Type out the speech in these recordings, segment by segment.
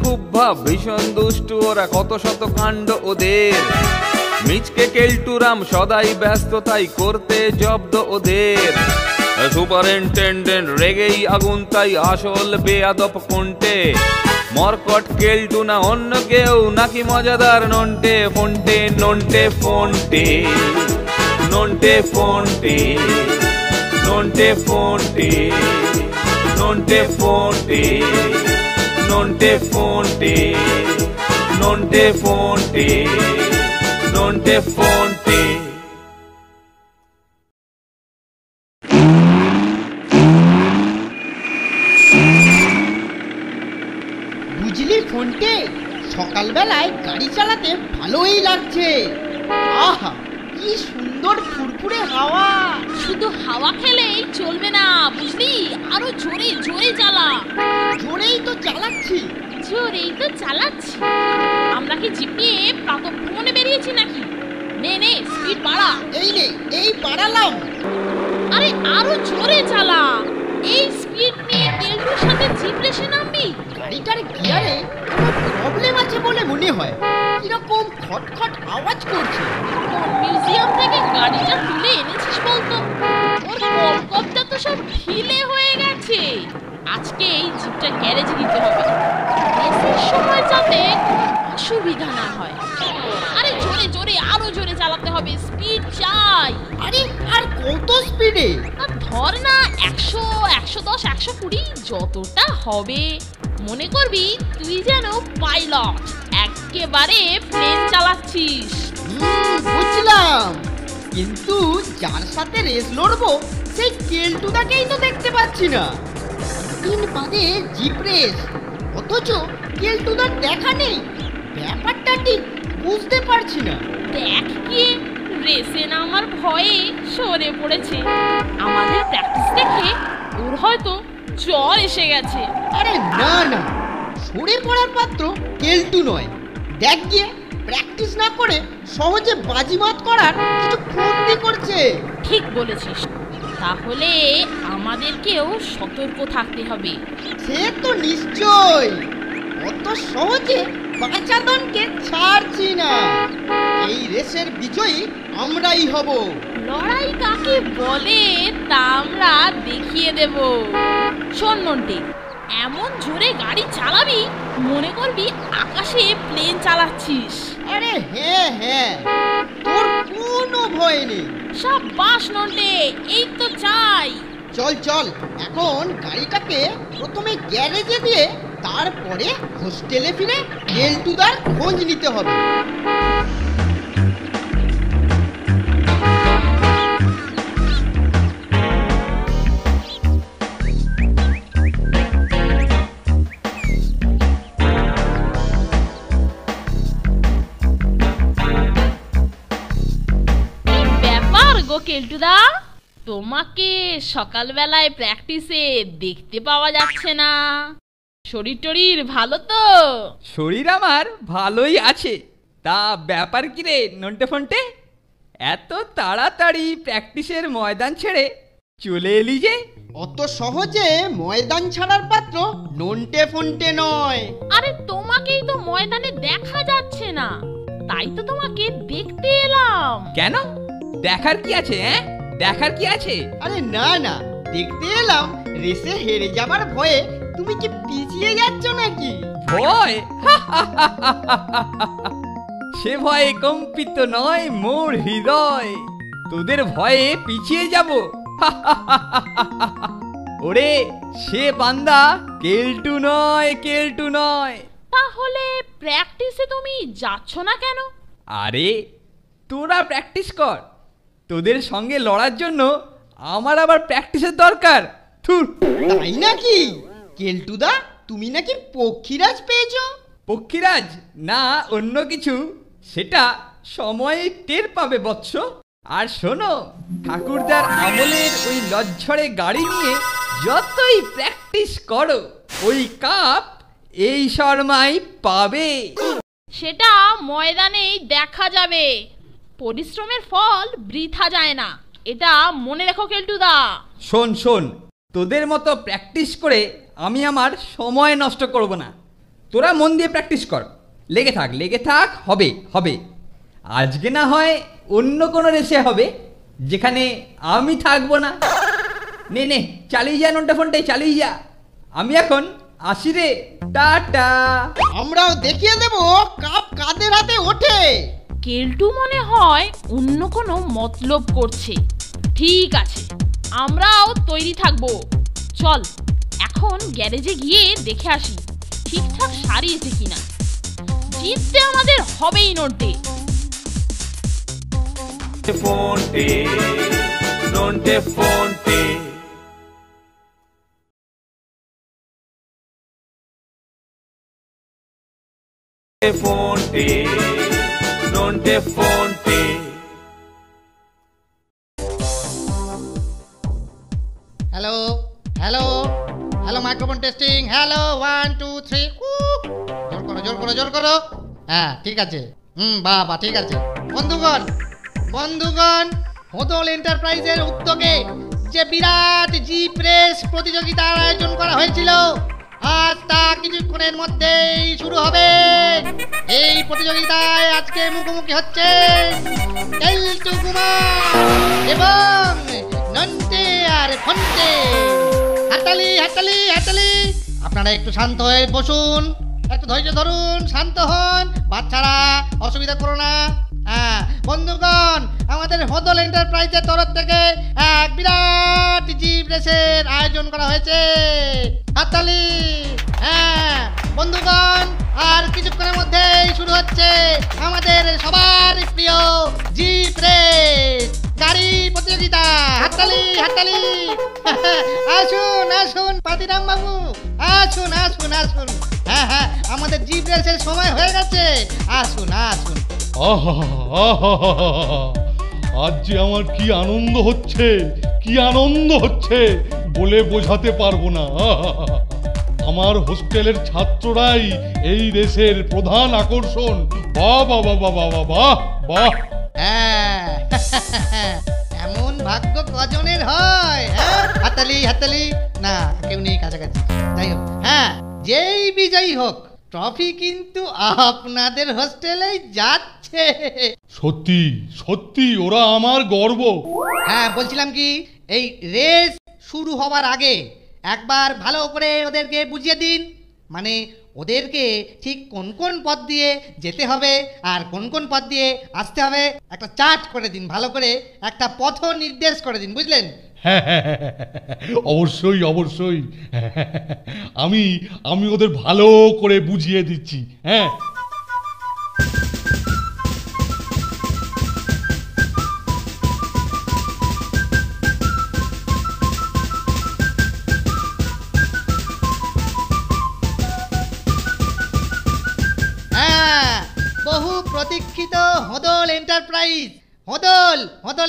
খুব ভাব, ভীষণ দুষ্টু ওরা, কত শত কাণ্ড ওদের। মিচকে কেলটুরাম সদাই ব্যস্ত, তাই করতে জব্দ ওদের। সুপারিনটেন্ডেন্ট রেগেই আগুন, তাই আসল বেয়াদব কোনটে। মরকট কেলটু না অন্য কেউ, নাকি মজাদার নন্টে ফন্টে, নন্টে ফন্টে, নন্টে ফন্টে, নন্টে ফন্টে, নন্টে ফন্টে, নন্টে ফন্টে, নন্টে ফন্টে, নন্টে ফন্টে। বুঝলি ফোনটে, সকালবেলায় গাড়ি চালাতে ভালোই লাগছে। আহা, কি সুন্দর ফুরফুরে হাওয়া। শুধু হাওয়া খেলেই চলবে না, বুঝলি, আরো জোরে জোরে চালা। জোরেই তো চালাচ্ছি। জোরেই তো চালাচ্ছি। আমরা কি জিপ নিয়ে প্রাতঃভ্রমণে বেরিয়েছি নাকি? নে নে, স্পিড বাড়া। এই নে, এই বাড়ালাম। আরে আরো জোরে চালা। এই স্পিড নিয়ে কেলটুর সাথে জিপ রেসে নামবি? গাড়িটার গিয়ারে কোনো প্রবলেম আছে বলে মনে হয়। কিরকম খটখট আওয়াজ করছে। কোন মিউজিয়াম থেকে গাড়িটা তুলে এনেছিস বলতো? ওর কপকপটা তো সব ঢিলে হয়ে গেছে। আজকে এই জিপটা গ্যারেজে দিতে হবে, রেসের সময় যাতে অসুবিধা না হয়। আরে জোরে জোরে, আরো জোরে চালাতে হবে, স্পিড চাই। আরে আর কত স্পিডে? আর ধর না 100, 110, 120 যতটা হবে। মনে করবি তুই যেন পাইলট, একেবারে প্লেন চালাচ্ছিস। বুঝলাম, কিন্তু যার সাথে রেস লড়বো সেই কেলটুদাকেই তো দেখতে পাচ্ছি না। দিন বাদে জিপ রেস, অথচ কেলটুদার দেখা নেই। ব্যাপারটা ঠিক বুঝতে পারছি না। দেখ কি, রেসে নামার ভয়ে সরে পড়েছে। আমাদের প্র্যাকটিস দেখে ওর হয়তো জ্বর এসে গেছে। আরে না না, সরে পড়ার পাত্র কেলটু নয়। দেখ গিয়ে, প্র্যাকটিস না করে সহজে বাজিমাত করার কিছু ফন্দি করছে। ঠিক বলেছিস, তাহলে আমাদেরকেও সতর্ক থাকতে হবে। সে তো নিশ্চয়, অত সহজে বাঁচাদনকে ছাড়ছি না। এই রেসের বিজয়ী আমরাই হব। লড়াই কাকে বলে তা আমরা দেখিয়ে দেব। শোন নন্টে, এমন জোরে গাড়ি চালাবি মনে করবি আকাশে প্লেন চালাচ্ছিস। আরে হ্যাঁ হ্যাঁ, তোর কোনো ভয় নেই। সাবাস নন্টে, এই তো চাই। চল চল, এখন গাড়িটাকে প্রথমে গ্যারেজে দিয়ে তারপরে হোস্টেলে ফিরে কেলটুদার খোঁজ নিতে হবে। কেলটুদা, তোমাকে সকালবেলায় প্র্যাকটিসে দেখতে পাওয়া যাচ্ছে না। শরীর টরীর ভালো তো? শরীর আমার ভালোই আছে। তা ব্যাপার কি রে নন্টে ফন্টে, এত তাড়াতাড়ি প্র্যাকটিসের ময়দান ছেড়ে চলে এলি যে? অত সহজে ময়দান ছাড়ার পাত্র নন্টে ফন্টে নয়। আরে তোমাকেই তো ময়দানে দেখা যাচ্ছে না, তাই তো তোমাকে দেখতে এলাম। কেন, দেখার কি আছে? দেখার কি আছে? আরে না না, দেখতে এলাম রেসে হেরে যাবার ভয়ে তুমি কি পিছিয়ে যাচ্ছ নাকি? ভয়? সে ভয়ে কম্পিত নয় মোর হৃদয়। তোদের ভয়ে পিছিয়ে যাব? ওরে, সে বান্দা কেলটু নয়, কেলটু নয়। তাহলে প্র্যাকটিসে তুমি যাচ্ছ না কেন? আরে তোরা প্র্যাকটিস কর, তোদের সঙ্গে লড়ার জন্য আমার আবার প্র্যাকটিসের দরকার? থুর। তাই নাকি? কেলটুদা, তুমি নাকি পক্ষীরাজ পেয়েছো? পক্ষীরাজ না অন্য কিছু, সেটা সময় টের পাবে বৎস। আর শোনো, ঠাকুরদার আমলের ওই লজ্জরে গাড়ি নিয়ে যতই প্র্যাকটিস করো, ওই কাপ এই শর্মাই পাবে। সেটা ময়দানেই দেখা যাবে। পরিশ্রমের ফল বৃথা যায় না, এটা মনে রেখো কেলটুদা। শোন শোন, তোদের মতো প্র্যাকটিস করে আমি আমার সময় নষ্ট করব না। তোরা মন দিয়ে প্র্যাকটিস কর, লেগে থাক, হবে হবে। আজকে না হয় অন্য কোনো রেসে হবে যেখানে আমি থাকবো না। নে নে চালিয়ে যা, নন্টা ফোনটাই চালিয়ে যা। আমি এখন আসি রে, টাটা। আমরাও দেখিয়ে দেব কাপ কাদের হাতে ওঠে। কেলটু মনে হয় অন্য কোনো মতলব করছে। ঠিক আছে, আমরাও তৈরি থাকবো। চল এখন গ্যারেজে গিয়ে দেখে আসি ঠিকঠাক সারিয়েছে কিনা। জিততে আমাদের হবেই Nonte. Fonte, Nonte Fonte. Fonte, Nonte Fonte. Hello hello hello, microphone testing. Hello 1 2 3। জোর করো। হ্যাঁ ঠিক আছে। বাহ ঠিক আছে। বন্ধুগণ, হোদল এন্টারপ্রাইজের উদ্যোগে যে বিরাট জিপ রেস প্রতিযোগিতার আয়োজন করা হয়েছিল, আজ তা কিছুক্ষণের মধ্যেই শুরু হবে। এই প্রতিযোগিতায় আজকে মুখোমুখি হচ্ছে কেলটু কুমার এবং নন্টে আর ফন্টে। হাততালি। আপনারা একটু শান্ত হয়ে বসুন, একটু ধৈর্য ধরুন, শান্ত হন। বাচ্চারা অসুবিধা করো না। বন্ধুগণ, আমাদের হোদল এন্টারপ্রাইজের তরফ থেকে এক বিরাট জিপ রেসের আয়োজন করা হয়েছে। হাততালি। বন্ধুগণ, আর কিছুক্ষণের মধ্যেই শুরু হচ্ছে আমাদের সবার প্রিয় জিপ রেস গাড়ি প্রতিযোগিতা। হাততালি। আসুন পাতিরাম বাবু, আসুন। হ্যাঁ, আমাদের জিপ রেসের সময় হয়ে গেছে। আসুন। আজ যে আমার কি আনন্দ হচ্ছে বলে বোঝাতে পারবো না। আমার হোস্টেলের ছাত্ররাই এই রেসের প্রধান আকর্ষণ। বাহ। এমন ভাগ্য কজনের হয়? হাততালি। না, কেউ নেই কাছাকাছি। যাই হোক, যেই বিজয়ী হোক, ট্রফি কিন্তু আপনাদের হোস্টেলেই যাচ্ছে। সত্যি ওরা আমার গর্ব। বলছিলাম কি, এই রেস শুরু হবার আগে একবার ভালো করে ওদেরকে বুঝিয়ে দিন। মানে ওদেরকে ঠিক কোন পথ দিয়ে যেতে হবে আর কোন পথ দিয়ে আসতে হবে একটা চার্ট করে দিন, ভালো করে একটা পথ নির্দেশ করে দিন, বুঝলেন? হ্যাঁ, অবশ্যই। আমি ওদের ভালো করে বুঝিয়ে দিচ্ছি। হ্যাঁ, বহু প্রতীক্ষিত হোদল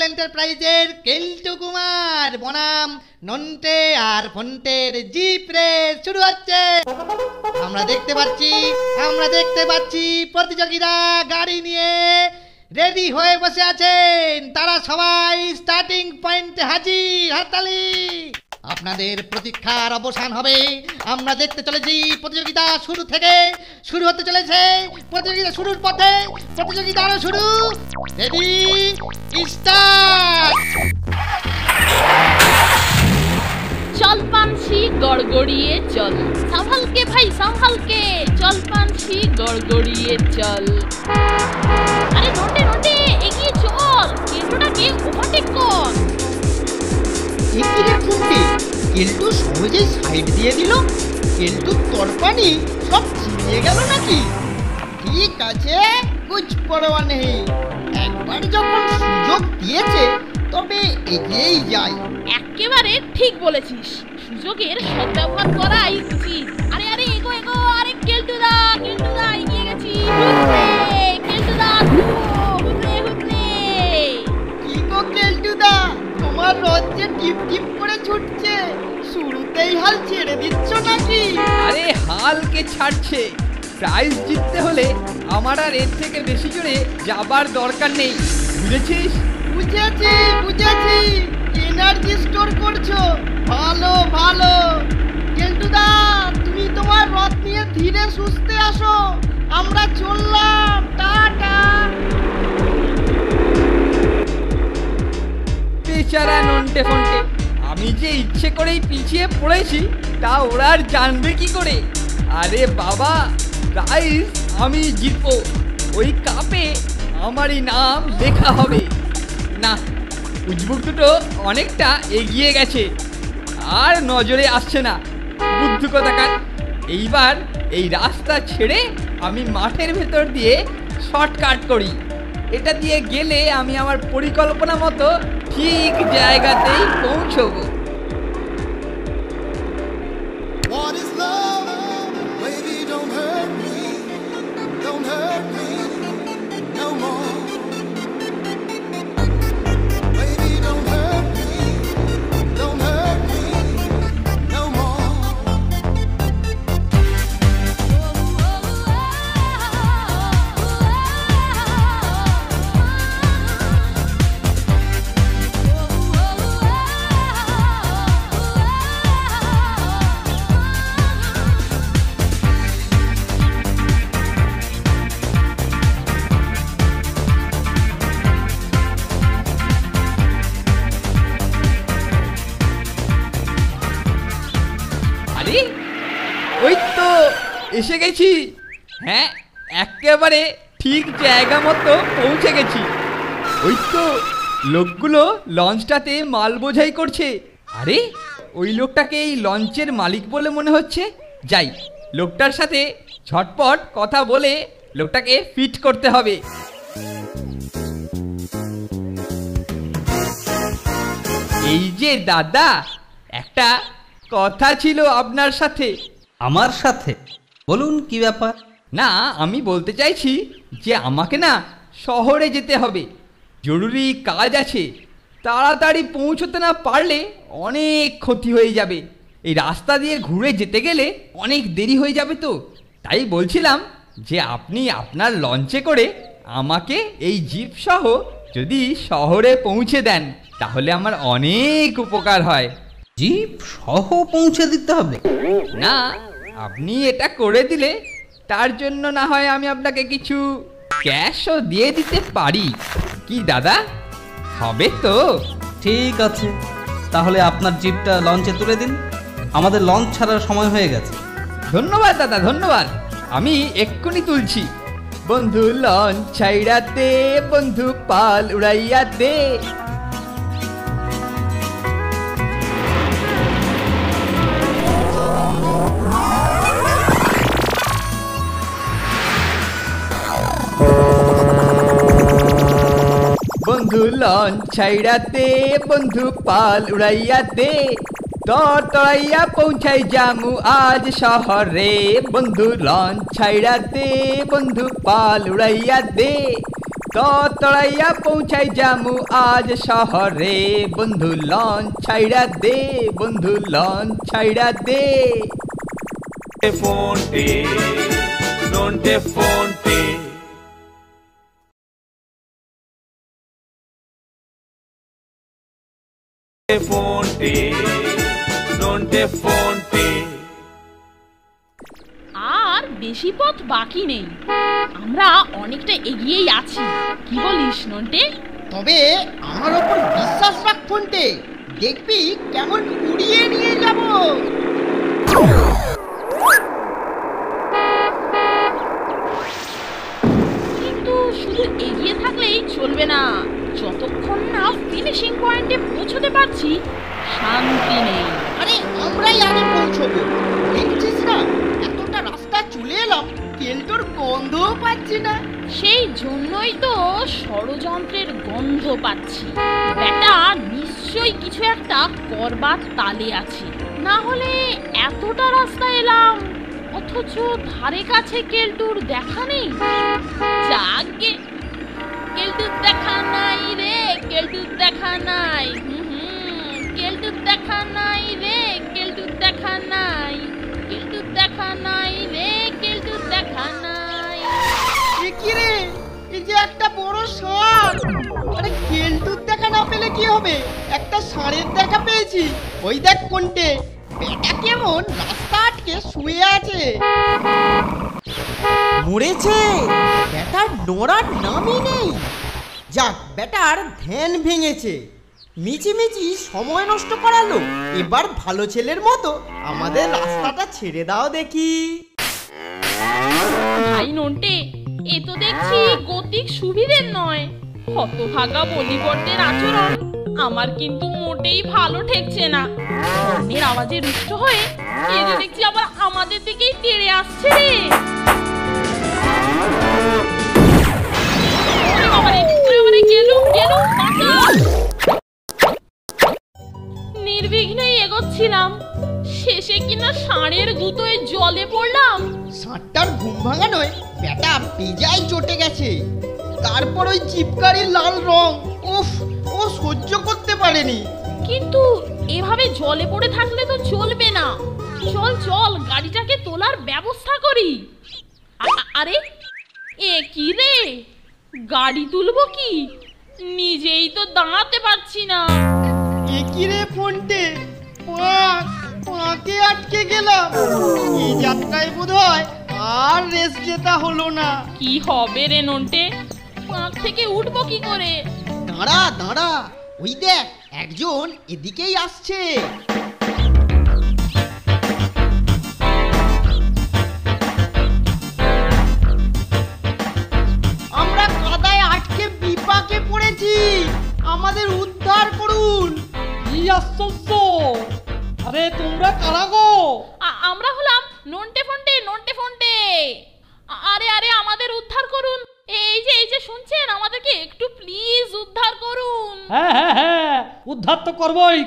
এন্টারপ্রাইজের কেলটু কুমার বনাম নন্টে আর ফন্টের জিপ রেস শুরু হচ্ছে। আমরা দেখতে পাচ্ছি প্রতিযোগীরা গাড়ি নিয়ে রেডি হয়ে বসে আছেন। তারা সবাই স্টার্টিং পয়েন্টে হাজির। হাততালি। আপনাদের প্রতীক্ষার অবসান হবে। আমরা দেখতে চলেছি প্রতিযোগিতা শুরু হতে চলেছে। প্রতিযোগিতা শুরুর পথে, প্রতিযোগিতা আরো শুরু। Ready, start. চল পানসি গড়গড়িয়ে চল, সামহালকে ভাই সামহালকে, চল পানসি গড়গড়িয়ে চল। আরে নন্টে এগিয়ে চল, কেলটুটাকে ওভারটেক কর। কেলটু সহজেই সাইড দিয়ে দিল। কেলটু তরপানি সব ছিনিয়ে গেল নাকি? ঠিক আছে, কুছ পরোয়া নেই। একবার যখন সুযোগ দিয়েছে তবে এগিয়েই যাই। একেবারে ঠিক বলেছিস, সুযোগের সদ্ব্যবহার করাই উচিত। আরে এগো, আরে কেলটুদা এগিয়ে গেছি। কেলটুদা, হুররে। কি গো কেলটুদা, তোমার রথ যে টিপ করে ছুটছে, শুরুতেই হাল ছেড়ে দিচ্ছ নাকি? আরে হালকে ছাড়ছে। প্রাইজ জিততে হলে আমার আর এর থেকে বেশি জোরে যাবার দরকার নেই, বুঝেছিস? বুঝেছি। এনার্জি স্টোর করছো, ভালো। কেলটুদা, তুমি তোমার মালপত্র নিয়ে ধীরে সুস্থে আসো, আমরা চললাম, টাটা। বেচারা নন্টে ফন্টে, আমি যে ইচ্ছে করেই পিছিয়ে পড়েছি তা ওরা আর জানবে কি করে? আরে বাবা, প্রাইজ আমি জিতবো, ওই কাপে আমারই নাম লেখা হবে। না, উজবুক দুটো অনেকটা এগিয়ে গেছে, আর নজরে আসছে না। বুদ্ধু কোথাকার, এইবার এই রাস্তা ছেড়ে আমি মাঠের ভেতর দিয়ে শর্টকাট করি। এটা দিয়ে গেলে আমি আমার পরিকল্পনা মতো ঠিক জায়গাতেই পৌঁছবো। What is love? Baby, don't hurt me. Don't hurt me no more. Baby, don't hurt me. Don't hurt me no more. আরে ওই তো এসে গেছি। হ্যাঁ, একেবারে ঠিক জায়গা মতো পৌঁছে গেছি। ওই তো লোকগুলো লঞ্চটাতে মাল বোঝাই করছে। আরে ওই লোকটাকে এই লঞ্চের মালিক বলে মনে হচ্ছে। যাই, লোকটার সাথে ঝটপট কথা বলে লোকটাকে ফিট করতে হবে। এই যে দাদা, একটা কথা ছিল আপনার সাথে। আমার সাথে? বলুন, কি ব্যাপার? না, আমি বলতে চাইছি যে আমাকে না শহরে যেতে হবে, জরুরি কাজ আছে। তাড়াতাড়ি পৌঁছতে না পারলে অনেক ক্ষতি হয়ে যাবে। এই রাস্তা দিয়ে ঘুরে যেতে গেলে অনেক দেরি হয়ে যাবে, তো তাই বলছিলাম যে আপনি আপনার লঞ্চে করে আমাকে এই জিপ সহ যদি শহরে পৌঁছে দেন তাহলে আমার অনেক উপকার হয়। জিপ সহ পৌঁছে দিতে হবে? না, আপনি এটা করে দিলে তার জন্য না হয় আমি আপনাকে কিছু ক্যাশও দিয়ে দিতে পারি। কি দাদা, হবে তো? ঠিক আছে, তাহলে আপনার জিপটা লঞ্চে তুলে দিন, আমাদের লঞ্চ ছাড়ার সময় হয়ে গেছে। ধন্যবাদ দাদা, ধন্যবাদ। আমি এক্ষুনি তুলছি। বন্ধু লঞ্চ ছাইড়া দে, বন্ধু পাল উড়াইয়া দে। বন্ধু লঞ্চ ছাইড়া দে, বন্ধু পাল উড়াইয়া দে। তড়াইয়া পৌঁছাই জামু আজ শহরে। বন্ধু লঞ্চ ছাইড়া দে, বন্ধু পাল উড়াইয়া দে। তড়াইয়া পৌঁছাই জামু আজ শহরে। বন্ধু লঞ্চ ছাইড়া দে, বন্ধু লঞ্চ ছাইড়া দে। Fonte, Nonte Fonte. Fonte, Nonte Fonte. আর বেশি পথ বাকি নেই, আমরা অনেকটা এগিয়েই আছি। কি বলিস নন্টে? তবে আমার ওপর বিশ্বাস রাখ ফোনটে, দেখবি কেমন উড়িয়ে নিয়ে যাব। কিন্তু শুধু এগিয়ে থাকলেই চলবে না, যতক্ষণ না ফিনিশিং পয়েন্টে পৌঁছতে পারছি শান্তি নেই। আরে আমরাই আগে পৌঁছবো, দেখছিস না এতটা রাস্তা চলে এলাম, কেলটোর গন্ধও পাচ্ছি না। সেই জন্যই তো ষড়যন্ত্রের গন্ধ পাচ্ছি। বেটা নিশ্চয়ই কিছু একটা করবার তালে আছে, না হলে এতটা রাস্তা এলাম অথচ ধারে কাছে কেলটুর দেখা নেই। যাকে কেলটুর দেখা নাই রে, কেলটুর দেখা নাই। কেলটুর দেখা নাই রে, কেলটুর দেখা নাই। কেলটুর দেখা নাই রে, কেলটুর দেখা নাই। কি রে, এই যে একটা বড় ষাঁড়। আরে কেলটুর দেখা না পেলে কি হবে, একটা ষাঁড়ের দেখা পেয়েছি। ওই দেখ কোনটে, বেটা কেমন রাস্তা আটকে আটকে শুয়ে আছে। মরেছে? ব্যাটার নড়ার নামই নেই। যাক, ব্যাটার ধ্যান ভেঙেছে। মিচিমিচি সময় নষ্ট করালো। এবার ভালো ছেলের মতো আমাদের রাস্তাটা ছেড়ে দাও দেখি। ভাই নন্টে, এ তো দেখছি গতিক সুবিধের নয়। হতভাগা বলিবর্দের আচরণ আমার কিন্তু মোটেই ভালো ঠেকছে না। অন্যের আওয়াজে রুষ্ট হয়ে এ যে দেখছি আবার আমাদের দিকেই তেড়ে আসছে রে। ওরে বাবারে, গেলুম, বাঁচাও। নির্বিঘ্নে এগোচ্ছিলাম, শেষে কিনা ষাঁড়ের গুঁতোয় জলে পড়লাম। ষাঁড়টার ঘুম ভাঙানোয় ব্যাটা বেজায় চটে গেছে। তারপর ওই চিপকারির লাল রং, উফ, ও সহ্য করতে পারেনি। কিন্তু এভাবে জলে পড়ে থাকলে তো চলবে না। চল গাড়িটাকে তোলার ব্যবস্থা করি। আরে এ কি রে, গাড়ি তুলবো কি? নিজেই তো দাঁড়াতে পারছি না। এ কি রে ফোনটে, পাকে আটকে গেলাম। এই যাত্রায় বোধহয় আর রেস জেতা হলো না। কি হবে রে নন্টে, পাঁক থেকে উঠবো কি করে? দাঁড়া, ওই দেখ একজন এদিকেই আসছে। আমরা কাদায় আটকে বিপাকে পড়েছি, আমাদের উদ্ধার করুন। কি আশ্চর্য! আরে তোমরা কারা গো? আমরা হলাম নন্টে ফন্টে। আরে আমাদের উদ্ধার করুন। এই যে শুনছেন, আমাদেরকে একটু প্লিজ উদ্ধার করুন। হ্যাঁ, উদ্ধার তো করবই।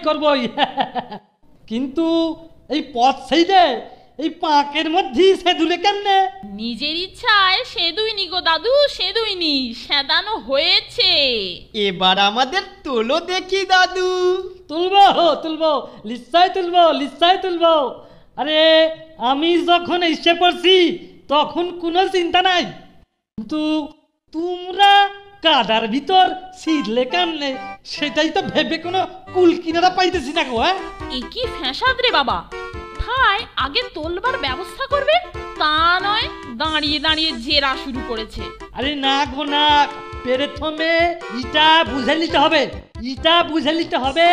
কিন্তু এই পথ সেই যে এই পাঁকের মধ্যে সেদুলে কেমনে? নিজের ইচ্ছায় সেদুইনি গো দাদু, সেদুইনি, সেদানো হয়েছে। এবার আমাদের তোলো দেখি দাদু। তুলবো, নিশ্চয় তুলবো। আরে আমি যখন এসে পড়ছি তখন কোনো চিন্তা নাই, কিন্তু তোমরা কাদার ভিতর ছিঁড়লে কেমনে সেটাই তো ভেবে কোনো কুল কিনারা পাইতেছি না গো। হ্যাঁ, এ কি ফ্যাসাদ রে বাবা। ঠাই আগে তোলবার ব্যবস্থা করবে তা নয়, দাঁড়িয়ে জেরা শুরু করেছে। আরে না গো না, প্রথমে এটা বুঝে নিতে হবে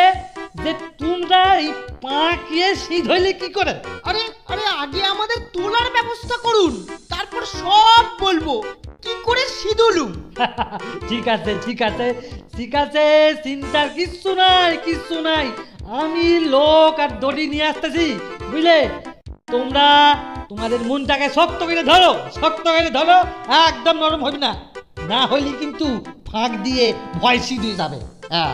যে তোমরা এই পাঁকে সিধ হইলে কি করে। আরে আগে আমাদের তোলার ব্যবস্থা করুন, তারপর সব বলবো কি করে সিধুলুম। ঠিক আছে, চিন্তার কিচ্ছু নাই। আমি লোক আর দড়ি নিয়ে আসতেছি, বুঝলে? তোমরা তোমাদের মনটাকে শক্ত করে ধরো, একদম নরম হবে না হইলে কিন্তু ফাঁক দিয়ে ভয় সিধে যাবে। হ্যাঁ,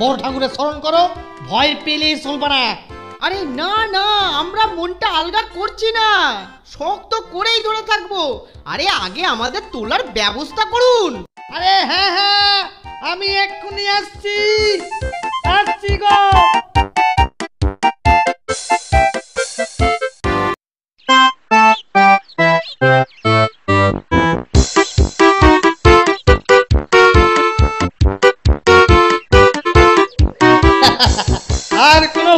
বড় ঠাকুরের স্মরণ করো, ভয় পেলে চলবে না। আরে না, আমরা মনটা আলগা করছি না, শক্ত করেই ধরে থাকবো। আরে আগে আমাদের তোলার ব্যবস্থা করুন। আরে হ্যাঁ, আমি এক্ষুনি আসছি গো। আর কোনো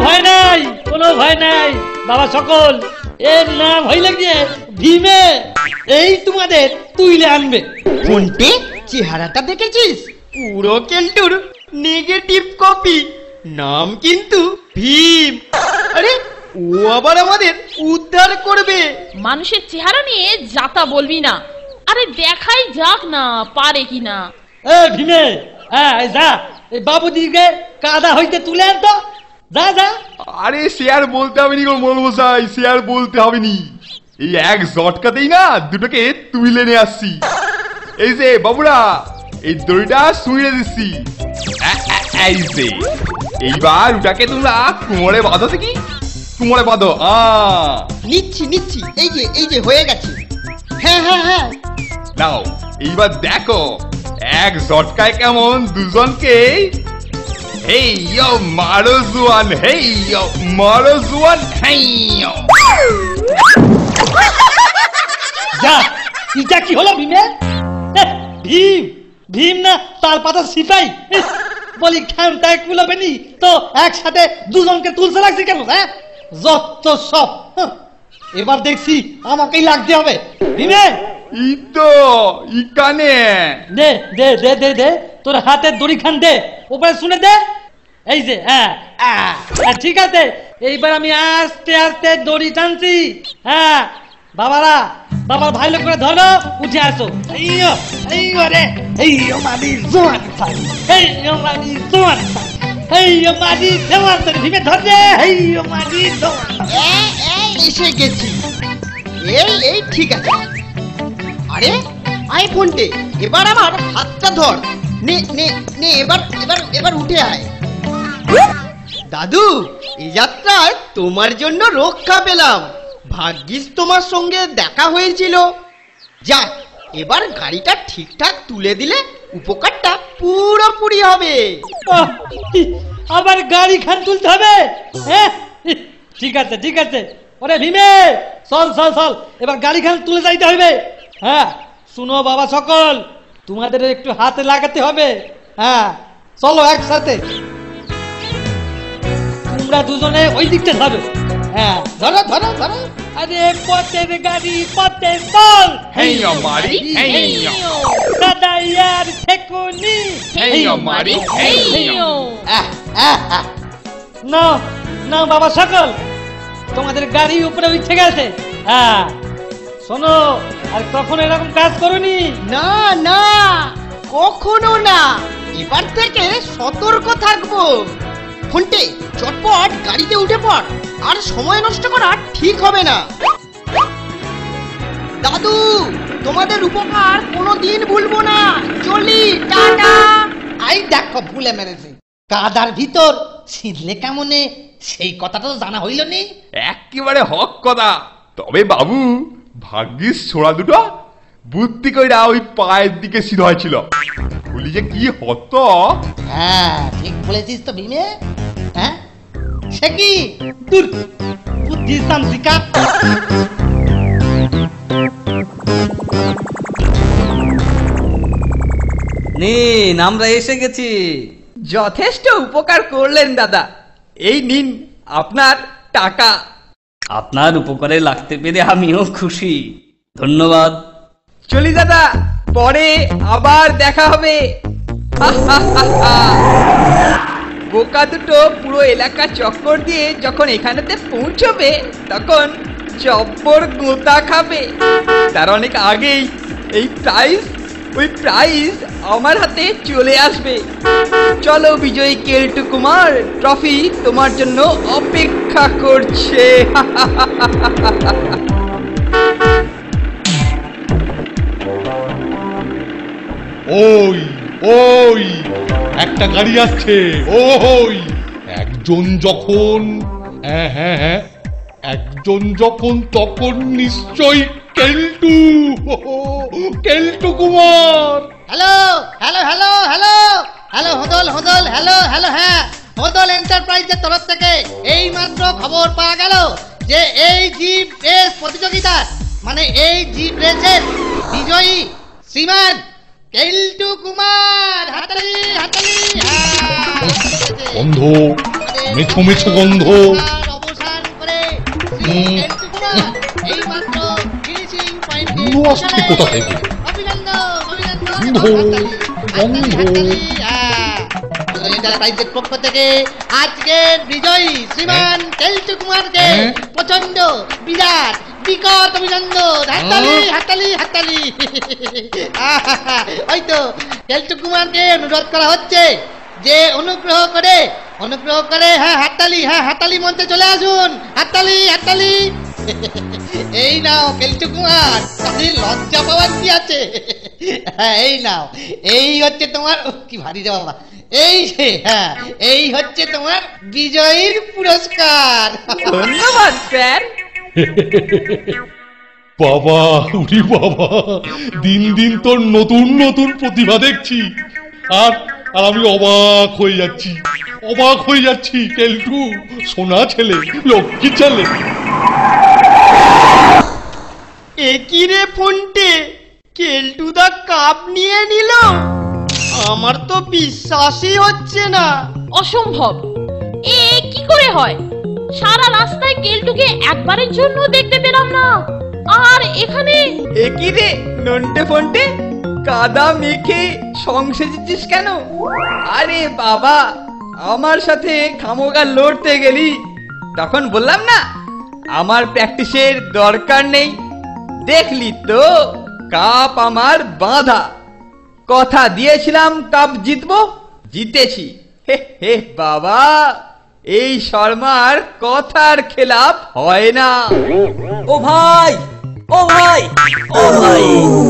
ভয় নাই বাবা সকল, এর নাম হইলে গিয়ে ভীমে, এই তোমাদের তুইলে আনবে। ফোনটে, চেহারাটা দেখেছিস? পুরো কেলটুর নেগেটিভ কপি, নাম কিন্তু ভীম। আরে ও আবার আমাদের উদ্ধার করবে। মানুষের চেহারা নিয়ে যাতা বলবি না। আরে দেখাই যাক না পারে কিনা। ভীমে, যা এই বাবুদিকে কাদা হইতে তুলে আনতো, যা। আরে শেয়ার বলতে হবে নি গো মলমশাই, শেয়ার বলতে হবে নি। এই এক ঝটকাতেই না দুটোকে তুলে নিয়ে আসছি। এই যে বাবুরা, এই দড়িটা শুইয়ে দিচ্ছি। এই যে এইবার ওটাকে তোমরা কোমরে বাঁধো দেখি, কোমরে বাঁধো। নিচ্ছি, এই যে হয়ে গেছে। হ্যাঁ। নাও এইবার দেখো এক ঝটকায় কেমন দুজনকে মারো জোয়ান, যা, এটা কি হলো ভীমে? ভীম না তার পাতা সিপাই, বলি খানটায় কুলাবে নি তো একসাথে দুজনকে তুলতে লাগছে কেন? হ্যাঁ, যত সব। এবার দেখছি আমাকেই লাগতে হবে। ভীমে ই তো ই কানে দে দে দে দে দে তোর হাতের দড়ি খান দে, ওপরে শুনে দে। এই যে ঠিক আছে, এইবার আমি আস্তে আস্তে দড়ি টানছি। হ্যাঁ বাবারা, বাবা ভাই লোক করে ধরো, উঠে আসো। এইয়ো এইয়ো রে, এইয়ো মাদি জোয়ান থাই, এইয়ো মাদি জোয়ান থাই, এইয়ো মাদি জোয়ান থাই। ভীমে ধর দে, এইয়ো মাদি জোয়ান। এসে গেছি। এই ঠিক আছে। আরে আয় ফোনটে, এবার আমার হাতটা ধর। নে নে নে, এবার উঠে আয়। দাদু, এই যাত্রায় তোমার জন্য রক্ষা পেলাম। ভাগ্যিস তোমার সঙ্গে দেখা হয়েছিল। যাক, এবার গাড়িটা ঠিকঠাক তুলে দিলে উপকারটা পুরোপুরি হবে। আবার গাড়ি খান তুলতে হবে? হ্যাঁ ঠিক আছে ঠিক আছে। ওরে ভীমে, চল চল চল, এবার গাড়ি খান তুলে যাইতে হবে। হ্যাঁ শুনো বাবা সকল, তোমাদের একটু হাতে লাগাতে হবে। হ্যাঁ চলো একসাথে, তোমরা দুজনে ওই দিকটা যাবে। হ্যাঁ ধরো ধরো ধরো। আরে পথের গাড়ি পথে চল, হেইয়ো মারি হেইয়ো দাদা ইয়ার ঠেকুনি, হেইয়ো মারি হেইয়ো। না না বাবা সকল, তোমাদের গাড়ি উপরে উঠে গেছে। হ্যাঁ শোনো, আর কখনো এরকম কাজ করোনি। না না, কখনো না। এবার থেকে সতর্ক থাকবো। ফোনটে, চটপট গাড়িতে উঠে পড়, আর সময় নষ্ট করা ঠিক হবে না। দাদু, তোমাদের উপকার কোনোদিন ভুলবো না। চলি, টাটা। আই দেখো ভুলে মেরেছে, কাদার ভিতর ছিঁড়লে কেমনে, সেই কথাটা তো জানা হইল নি। একেবারে হক কথা। তবে বাবু, ভাগ্যিস ছোড়া দুটো বুদ্ধি কইরা ওই পায়ের দিকে সিধা হয়েছিল, বলি যে কি হতো। হ্যাঁ ঠিক বলেছিস তো ভীমে। হ্যাঁ সে কি দূর বুদ্ধি তান্ত্রিকা। নিন, আমরা এসে গেছি। যথেষ্ট উপকার করলেন দাদা। এই নিন আপনার টাকা। আপনার উপকারে লাগতে পেরে আমিও খুশি, ধন্যবাদ। চলি দাদা, পরে আবার দেখা হবে। বোকা দুটো পুরো এলাকা চক্কর দিয়ে যখন এখানেতে পৌঁছবে, তখন চপ্পর গোতা খাবে। তার অনেক আগেই ওই প্রাইজ আমার হাতে চলে আসবে। চলো বিজয়ী কেলটু কুমার, ট্রফি তোমার জন্য অপেক্ষা করছে। ওই ওই একটা গাড়ি আসছে। ওই একজন যখন, হ্যাঁ হ্যাঁ হ্যাঁ, একজন যখন তখন নিশ্চয়ই Keltu, Keltu Kumar. Hello hello hello hello hello হদল হদল হ্যালো হ্যালো। হ্যাঁ হদল এন্টারপ্রাইজের তরফ থেকে এই মাত্র খবর পাওয়া গেল যে এই জিপ রেস প্রতিযোগিতা, মানে এই জিপ রেসের বিজয়ী শ্রীমান কেলটু কুমার। হাতালি হাতালি। গন্ধ, মেছো মেছো গন্ধ। অবসান করে শ্রী কেলটু কুমার এই মাত্র ফিনিশিং পয়েন্টে আসছে কোথা থেকে? অভিনন্দন অভিনন্দন। গন্ধ গন্ধ। এন্টারপ্রাইজের পক্ষ থেকে আজকের বিজয়ী শ্রীমান কেলটু কুমারকে প্রচন্ড বিরাট বিকট অভিনন্দন। হাততালি হাততালি হাততালি। ওই তো কেলটু কুমারকে অনুরোধ করা হচ্ছে যে অনুগ্রহ করে হ্যাঁ হাততালি, হ্যাঁ হাততালি মঞ্চে চলে আসুন। হাততালি হাততালি। এই নাও কেলটু কুমার, তাদের লজ্জা পাওয়ার কি আছে? হ্যাঁ এই নাও, এই হচ্ছে তোমার, কি ভারী রে বাবা, হ্যাঁ এই হচ্ছে তোমার বিজয়ীর পুরস্কার। ধন্যবাদ স্যার। বাবা, উরি বাবা, দিন দিন তোর নতুন নতুন প্রতিভা দেখছি, আর আমি অবাক হয়ে যাচ্ছি কেলটু, সোনা ছেলে, লক্ষ্মী ছেলে। একই রে ফোনটে, কেলটুদা কাপ নিয়ে নিল। আমার তো বিশ্বাসই হচ্ছে না। অসম্ভব, এ কি করে হয়? সারা রাস্তায় কেলটুকে একবারের জন্য দেখতে পেলাম না। আর এখানে একই রে নন্টে ফন্টে, কাদা মেখে সং সেজেছিস কেন? আরে বাবা, আমার সাথে খামোগা লড়তে গেলি, তখন বললাম না আমার প্র্যাকটিসের দরকার নেই। দেখলি তো কাপ আমার বাঁধা, কথা দিয়েছিলাম কাপ জিতবো, জিতেছি। হে হে বাবা, এই শর্মার কথার খেলাপ হয় না। ও ভাই, ও ভাই, ও ভাই,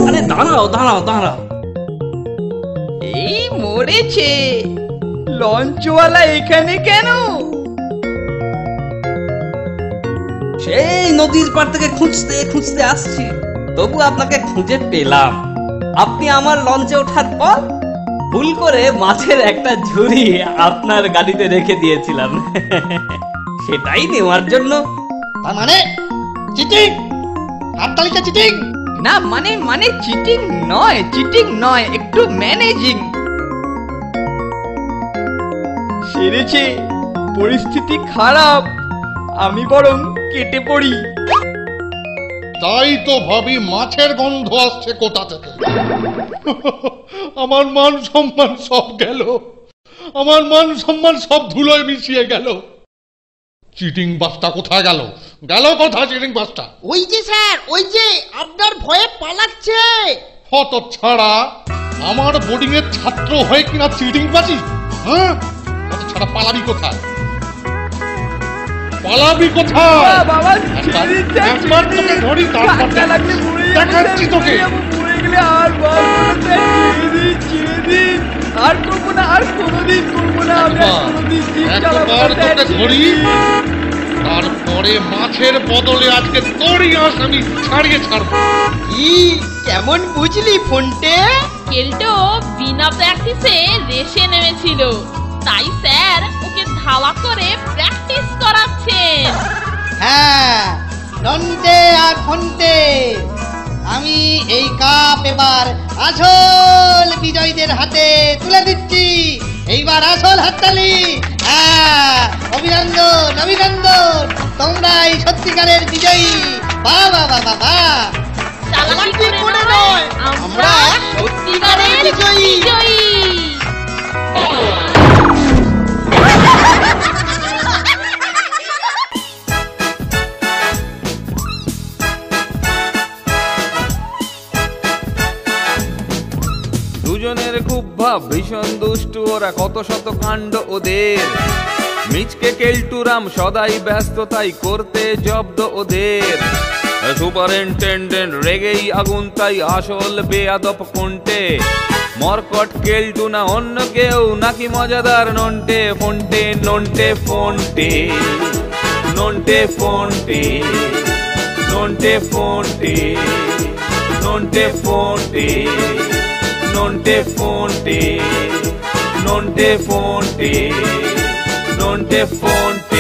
আরে দাঁড়াও দাঁড়াও দাঁড়াও। এই মরেছে, লঞ্চওয়ালা এখানে কেন? সেই নদীর পাড় থেকে খুঁজতে খুঁজতে আসছি, তবু আপনাকে খুঁজে পেলাম। আপনি আমার লঞ্চে ওঠার পর ভুল করে মাছের একটা ঝুড়ি আপনার গাড়িতে রেখে দিয়েছিলাম, সেটাই নেওয়ার জন্য। তার মানে চিটিং, হাততালিটা চিটিং? না মানে চিটিং নয়, চিটিং নয়, একটু ম্যানেজিং। সেরেছে, পরিস্থিতি খারাপ, আমি বরং কেটে পড়ি। তাই তো ভাবি মাছের গন্ধ আসছে কোথা থেকে। আমার মান সম্মান সব গেল, আমার মান সম্মান সব ধুলোয় মিশিয়ে গেল। চিটিং বাসটা কোথায় গেল? গেল কোথায় চিটিং বাসটা? ওই যে স্যার, ওই যে আপনার ভয়ে পালাচ্ছে। হত ছাড়া, আমার বোর্ডিং এর ছাত্র হয়ে কিনা চিটিং বাজি? হ্যাঁ, হত ছাড়া পালাবি কোথায়? পালাবি কোথায়? বাবা একবার তোকে ধরি, তারপর দেখাচ্ছি তোকে। আর করবো না, আর কোনোদিন করবো না। একবার তোকে ধরি, তারপরে মাছের বদলে আজকে তোরই আঁশ আমি ছাড়িয়ে ছাড়বো। কি কেমন বুঝলি ফোনটে? কেলটো বিনা প্র্যাকটিসে রেসে নেমেছিল, তাই স্যার ওকে ধাওয়া করে প্র্যাকটিস করাচ্ছেন। হ্যাঁ, নন্টে আর ফন্টে, আমি এই কাপ এবার আসল বিজয়ীদের হাতে তুলে দিচ্ছি। এইবার আসল হাততালি। হ্যাঁ, অভিনন্দন অভিনন্দন, তোমরাই সত্যিকারের বিজয়ী। বাহ বাহ বাহ বাহ বাহ। চালাকি করে নয়, আমরা সত্যিকারের বিজয়ী। দুজনের খুব ভাব, ভীষণ দুষ্টু ওরা, কত শত কাণ্ড ওদের। মিচকে কেলটুরাম সদাই ব্যস্ত, তাই করতে জব্দ ওদের। সুপারিনটেন্ডেন্ট রেগেই আগুন, তাই আসল বেয়াদব কোনটে। মরকট কেলটু না অন্য কেউ, নাকি মজাদার নন্টে ফন্টে? নন্টে ফন্টে, নন্টে ফন্টে, নন্টে ফন্টে, নন্টে ফন্টে, নন্টে ফন্টে, নন্টে ফন্টে, নন্টে ফন্টে।